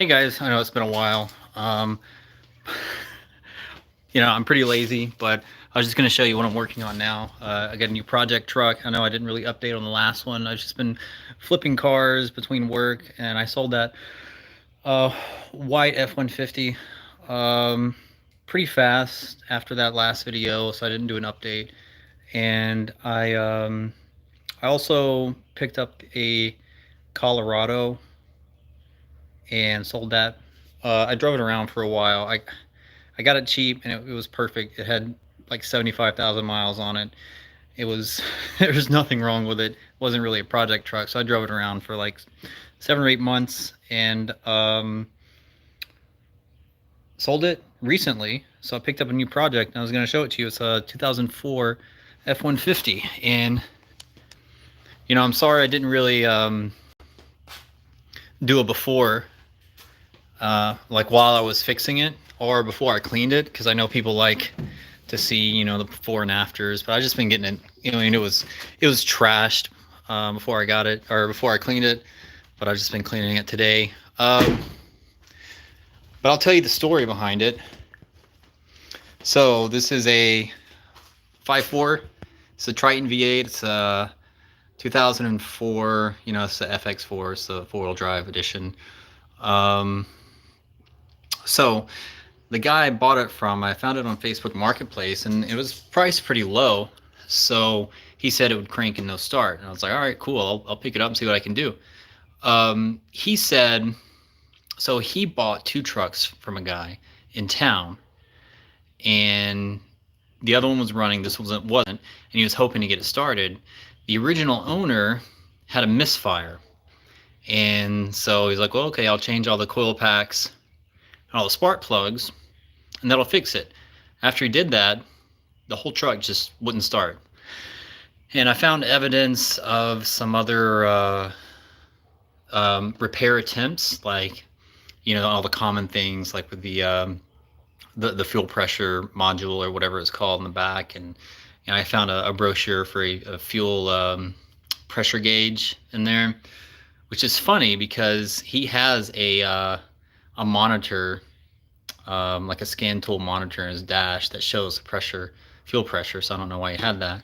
Hey guys, I know it's been a while. I'm pretty lazy, but I was just going to show you what I'm working on now. I got a new project truck. I know I didn't really update on the last one. I've just been flipping cars between work, and I sold that uh, white F-150 pretty fast after that last video, so I didn't do an update. And I also picked up a Colorado and sold that. I drove it around for a while. I got it cheap and it was perfect. It had like 75,000 miles on it. It was there was nothing wrong with it. It wasn't really a project truck, so I drove it around for like 7 or 8 months and sold it recently. So I picked up a new project and I was going to show it to you. It's a 2004 F-150, and I'm sorry I didn't really do it before, like while I was fixing it or before I cleaned it, because I know people like to see the before and afters, but I just been getting it. It was trashed before I got it, or before I cleaned it, but I've just been cleaning it today. But I'll tell you the story behind it. So this is a 5.4. It's a Triton V8. It's a 2004. It's the FX4. It's the four-wheel drive edition. So the guy I bought it from, I found it on Facebook Marketplace, and it was priced pretty low. So he said it would crank and no start, and I was like, all right, cool. I'll pick it up and see what I can do. He said, so he bought two trucks from a guy in town, and the other one was running. This wasn't, and he was hoping to get it started. The original owner had a misfire, and so he's like, well, okay, I'll change all the coil packs and all the spark plugs, and that'll fix it. After he did that, the whole truck just wouldn't start. And I found evidence of some other repair attempts, like all the common things, like with the fuel pressure module or whatever it's called in the back, and I found a brochure for a fuel pressure gauge in there, which is funny because he has a monitor, like a scan tool monitor in his dash that shows the fuel pressure. So I don't know why he had that.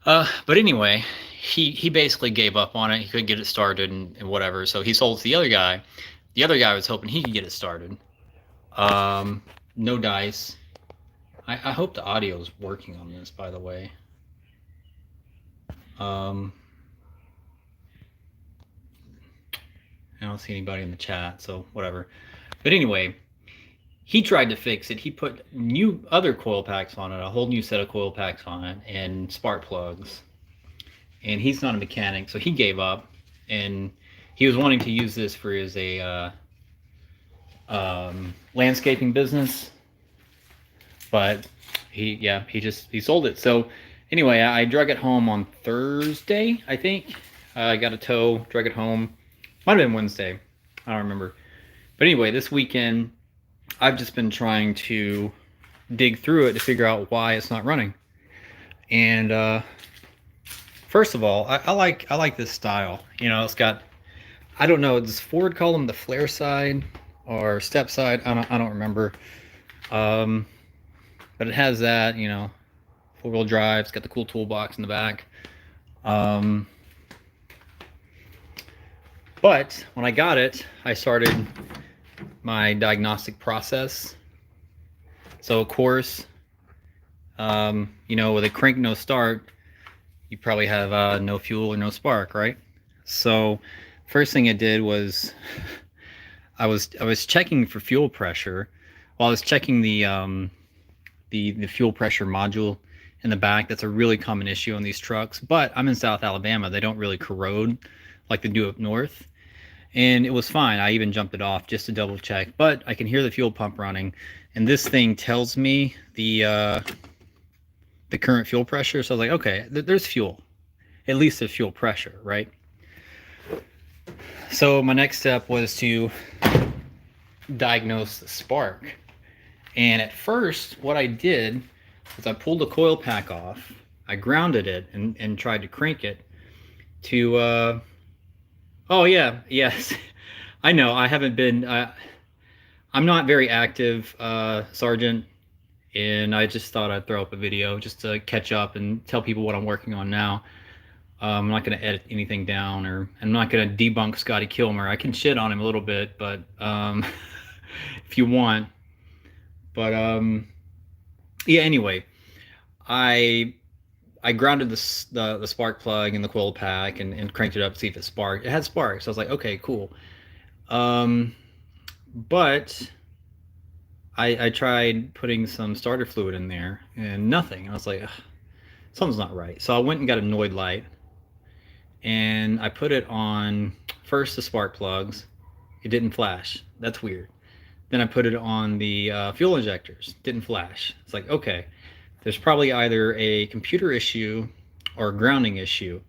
But anyway, he basically gave up on it. He couldn't get it started and whatever. So he sold it to the other guy. The other guy was hoping he could get it started. No dice. I hope the audio is working on this, by the way. I don't see anybody in the chat, so whatever. But anyway, he tried to fix it. He put other coil packs on it, a whole new set of coil packs on it, and spark plugs. And he's not a mechanic, so he gave up. And he was wanting to use this for his landscaping business, but he sold it. So anyway, I drug it home on Thursday, I think. I got a tow, drug it home. Might have been Wednesday, I don't remember. But anyway, this weekend I've just been trying to dig through it to figure out why it's not running. And first of all, I like this style. It's got, I don't know, does Ford call them the flare side or step side? I don't remember. But it has that, four-wheel drive. It's got the cool toolbox in the back. But when I got it, I started my diagnostic process. So of course, with a crank no start, you probably have no fuel or no spark, right? So first thing I did was I was checking for fuel pressure. While I was checking the fuel pressure module in the back. That's a really common issue on these trucks, but I'm in South Alabama. They don't really corrode like they do up north, and it was fine. I even jumped it off just to double check, but I can hear the fuel pump running, and this thing tells me the current fuel pressure. So I was like, okay, there's fuel, at least there's fuel pressure, right? So my next step was to diagnose the spark. And at first, what I did was I pulled the coil pack off, I grounded it and tried to crank it to, oh yeah, yes, I know I haven't been. I'm not very active, Sergeant, and I just thought I'd throw up a video just to catch up and tell people what I'm working on now. I'm not going to edit anything down, or I'm not going to debunk Scotty Kilmer. I can shit on him a little bit, but if you want. But yeah. Anyway, I I grounded the spark plug in the coil pack and cranked it up to see if it sparked. It had sparks. So I was like, okay, cool. Um, but I tried putting some starter fluid in there and nothing. And I was like, ugh, something's not right. So I went and got a Noid light and I put it on first the spark plugs. It didn't flash. That's weird. Then I put it on the fuel injectors. Didn't flash. It's like, okay, there's probably either a computer issue or a grounding issue.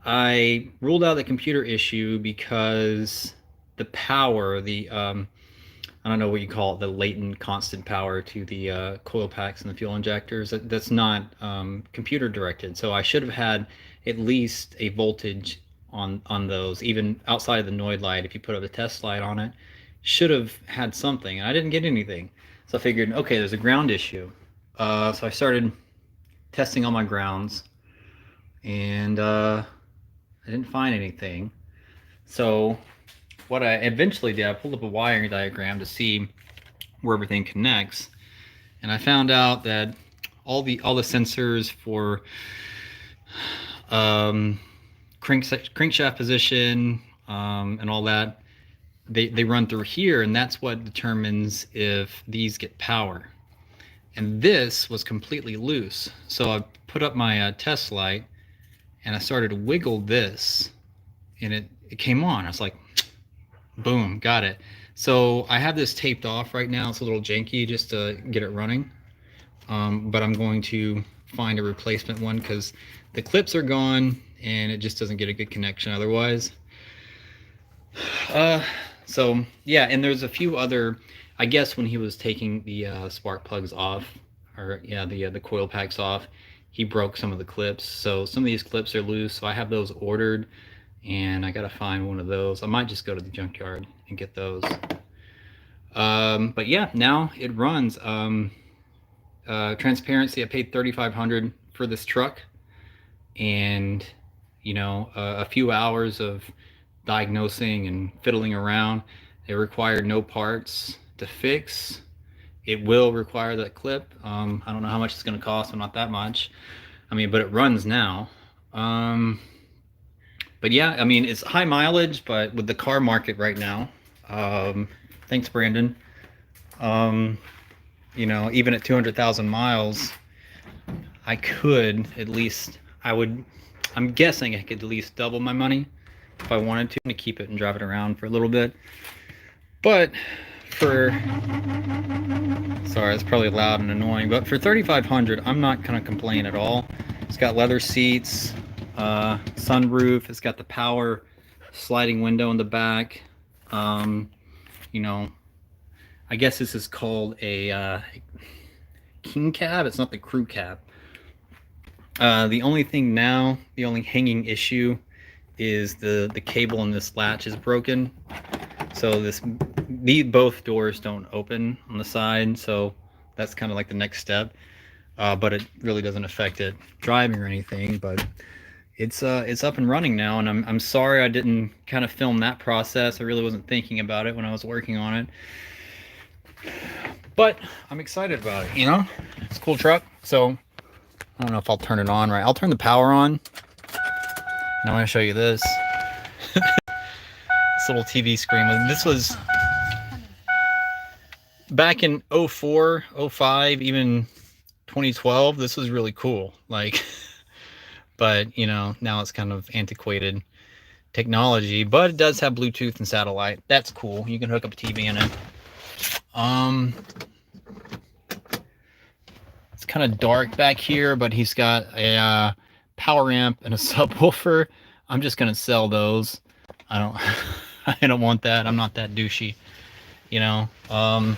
I ruled out the computer issue because the power, I don't know what you call it, the latent constant power to the coil packs and the fuel injectors, that's not computer directed. So I should have had at least a voltage on those, even outside of the Noid light. If you put up a test light on it, should have had something, and I didn't get anything. So I figured, okay, there's a ground issue. So I started testing all my grounds, and I didn't find anything. So what I eventually did, I pulled up a wiring diagram to see where everything connects, and I found out that all the sensors for crankshaft position and all that, they run through here, and that's what determines if these get power. And this was completely loose, so I put up my test light and I started to wiggle this, and it came on. I was like, boom, got it. So I have this taped off right now. It's a little janky just to get it running, but I'm going to find a replacement one because the clips are gone and it just doesn't get a good connection otherwise. So yeah, and there's a few other, I guess when he was taking the spark plugs off, or yeah, the coil packs off, he broke some of the clips. So some of these clips are loose, so I have those ordered, and I gotta find one of those. I might just go to the junkyard and get those. But yeah, now it runs. Transparency, I paid $3,500 for this truck, and you know, a few hours of diagnosing and fiddling around. It required no parts to fix. It will require that clip. I don't know how much it's going to cost, but not that much. I mean, but it runs now. But yeah, I mean, it's high mileage, but with the car market right now, thanks, Brandon. You know, even at 200,000 miles, I could at least, I'm guessing I could at least double my money if I wanted to keep it and drive it around for a little bit. But for, sorry, it's probably loud and annoying, but for $3,500, I'm not gonna complain at all. It's got leather seats, sunroof, it's got the power sliding window in the back. You know, I guess this is called a king cab. It's not the crew cab. The only thing now, the only hanging issue is the cable in this latch is broken. So both doors don't open on the side, so that's kind of like the next step. But it really doesn't affect it driving or anything. But it's up and running now, and I'm sorry I didn't kind of film that process. I really wasn't thinking about it when I was working on it. But I'm excited about it, you know? It's a cool truck. So I don't know if I'll turn it on right. I'll turn the power on. And I'm going to show you this. This little TV screen. This was back in 04, 05, even 2012. This was really cool. Like, but you know, now it's kind of antiquated technology, but it does have Bluetooth and satellite. That's cool. You can hook up a TV in it. It's kind of dark back here, but he's got a power amp and a subwoofer. I'm just gonna sell those. I don't want that. I'm not that douchey, you know. Yeah,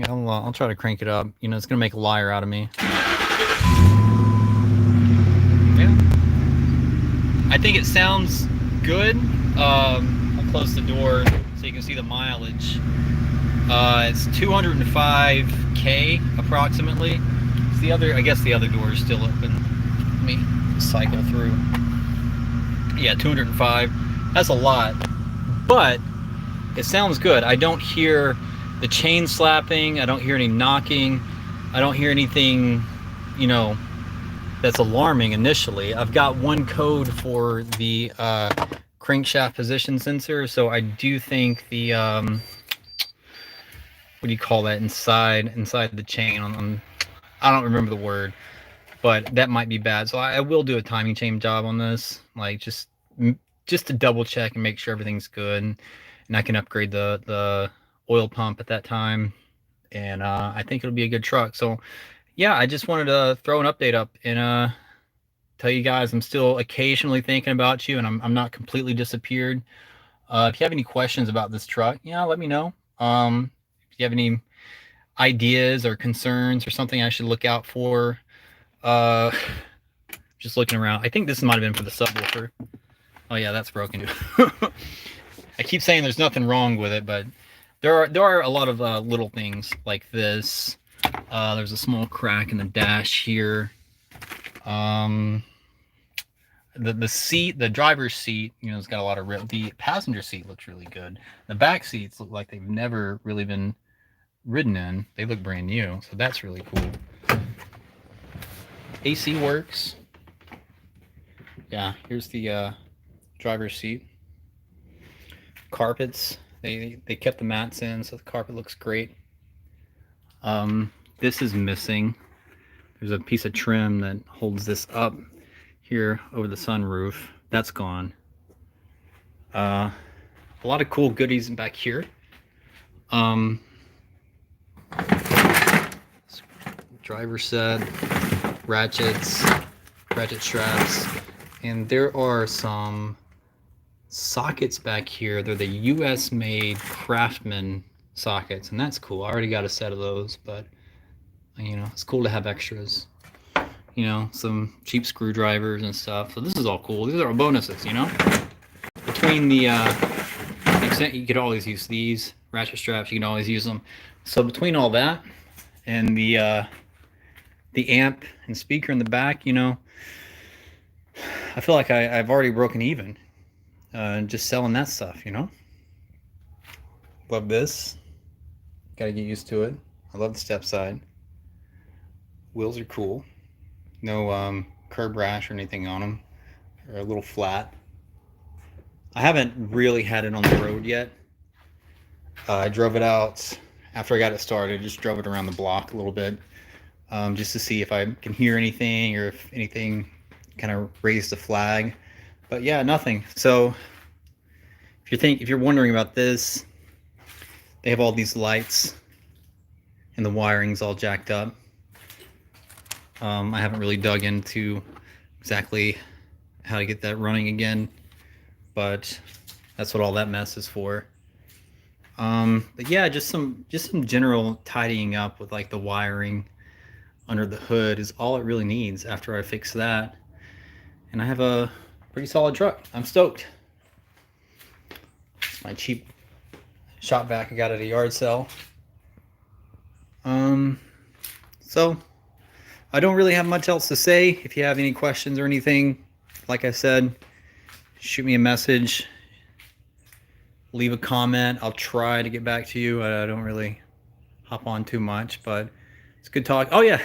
I'll try to crank it up. You know, it's gonna make a liar out of me. Yeah, I think it sounds good. I'll close the door so you can see the mileage. It's 205K approximately. It's the other, I guess the other door is still open. Let me cycle through. Yeah, 205. That's a lot, but it sounds good. I don't hear the chain slapping. I don't hear any knocking. I don't hear anything, you know, that's alarming initially. I've got one code for the crankshaft position sensor, so I do think the what do you call that inside the chain on I don't remember the word, but that might be bad. So I will do a timing chain job on this, like just to double check and make sure everything's good, and I can upgrade the oil pump at that time, and I think it'll be a good truck. So yeah, I just wanted to throw an update up and tell you guys I'm still occasionally thinking about you, and I'm not completely disappeared. If you have any questions about this truck, yeah, let me know. If you have any ideas or concerns or something I should look out for, just looking around. I think this might have been for the subwoofer. Oh yeah, that's broken too. I keep saying there's nothing wrong with it, but there are a lot of little things like this. There's a small crack in the dash here. The seat, the driver's seat, you know, it's got a lot of rip. The passenger seat looks really good. The back seats look like they've never really been ridden in. They look brand new, so that's really cool. AC works. Yeah, here's the driver's seat. Carpets, they kept the mats in, so the carpet looks great. This is missing. There's a piece of trim that holds this up here over the sunroof. That's gone. A lot of cool goodies back here. Driver set, ratchet straps, and there are some sockets back here. They're the US made Craftsman sockets, and that's cool. I already got a set of those, but you know, it's cool to have extras. You know, some cheap screwdrivers and stuff. So this is all cool. These are all bonuses, you know. Between the extent you could always use these ratchet straps, you can always use them. So between all that and the amp and speaker in the back, you know, I feel like I've already broken even just selling that stuff, you know. Love this. Gotta get used to it. I love the step side. Wheels are cool. No curb rash or anything on them. They're a little flat. I haven't really had it on the road yet. I drove it out after I got it started. Just drove it around the block a little bit, just to see if I can hear anything or if anything kind of raised the flag. But yeah, nothing. So if you're wondering about this, they have all these lights and the wiring's all jacked up. I haven't really dug into exactly how to get that running again, but that's what all that mess is for. But yeah, just some general tidying up with like the wiring under the hood is all it really needs after I fix that. And I have a pretty solid truck. I'm stoked. It's my cheap shop vac I got at a yard sale. So I don't really have much else to say. If you have any questions or anything, like I said, shoot me a message, leave a comment. I'll try to get back to you. I don't really hop on too much, but it's good talk. Oh yeah,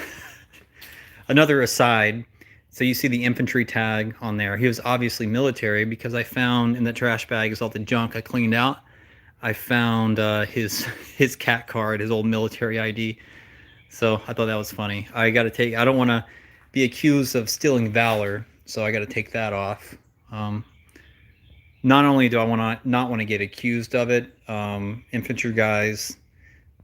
another aside. So you see the infantry tag on there. He was obviously military because I found in the trash bag is all the junk I cleaned out. I found his CAT card, his old military ID. So I thought that was funny. I don't want to be accused of stealing valor, so I got to take that off. Not only do I not want to get accused of it, infantry guys,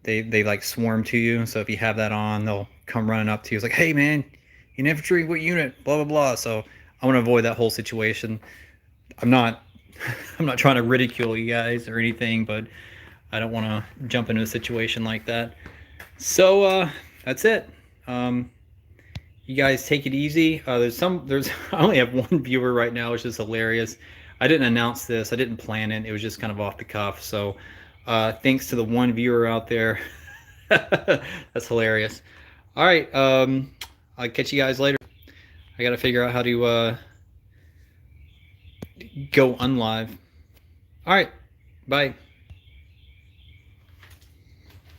they like swarm to you. So if you have that on, they'll come running up to you. It's like, hey man, in infantry, what unit? Blah blah blah. So I want to avoid that whole situation. I'm not trying to ridicule you guys or anything, but I don't want to jump into a situation like that. So that's it. You guys take it easy. I only have one viewer right now, which is hilarious. I didn't announce this. I didn't plan it. It was just kind of off the cuff. So thanks to the one viewer out there. That's hilarious. All right. I'll catch you guys later. I got to figure out how to go unlive. All right. Bye.